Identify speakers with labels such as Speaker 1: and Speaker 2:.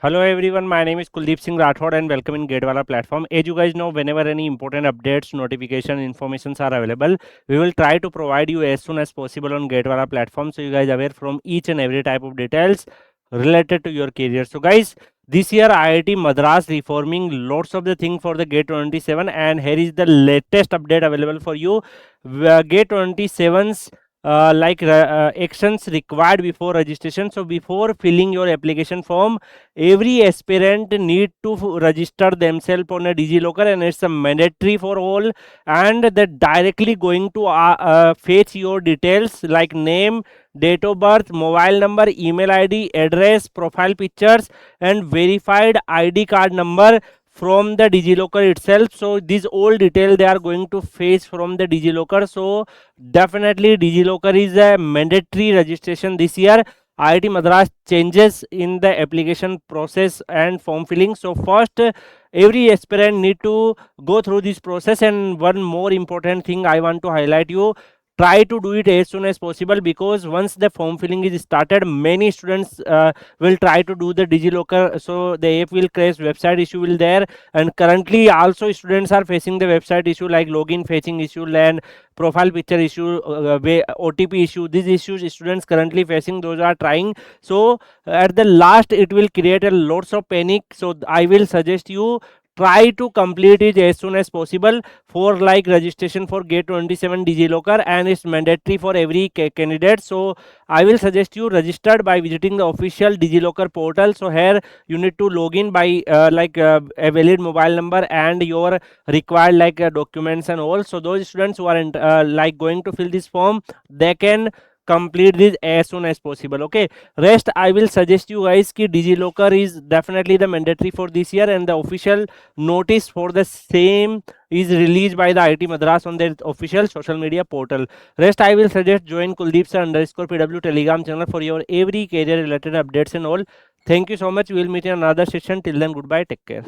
Speaker 1: Hello everyone, my name is Kuldeep Singh Rathod and welcome in Wallah platform. As you guys know, whenever any important updates, notification, informations are available, we will try to provide you as soon as possible on Wallah platform, so you guys are aware from each and every type of details related to your career. So guys, this year IIT Madras reforming lots of the thing for the GATE 27, and here is the latest update available for you. GATE 27's actions required before registration. So before filling your application form, every aspirant need to register themselves on a DigiLocker, and it's a mandatory for all, and they're directly going to fetch your details like name, date of birth, mobile number, email ID, address, profile pictures, and verified ID card number from the DigiLocker itself. So these all detail they are going to fetch from the DigiLocker. So definitely DigiLocker is a mandatory registration this year. IIT Madras changes in the application process and form filling. So first, every aspirant need to go through this process. And one more important thing I want to highlight you, try to do it as soon as possible, because once the form filling is started, many students will try to do the DigiLocker, so the app will crash, website issue will there, and currently also students are facing the website issue like login fetching issue and profile picture issue, OTP issue. These issues students currently facing, those are trying. So at the last it will create a lots of panic. So I will suggest you try to complete it as soon as possible for like registration for GATE 27 DigiLocker, and it's mandatory for every candidate. So I will suggest you registered by visiting the official DigiLocker portal. So here you need to log in by a valid mobile number and your required documents and all. So those students who are going to fill this form, they can complete this as soon as possible. Okay, rest I will suggest you guys ki DigiLocker is definitely the mandatory for this year, and the official notice for the same is released by the IIT Madras on their official social media portal. Rest I will suggest join Kuldeep sir _PW Telegram channel for your every career related updates and all. Thank you so much. We will meet in another session. Till then, goodbye. Take care.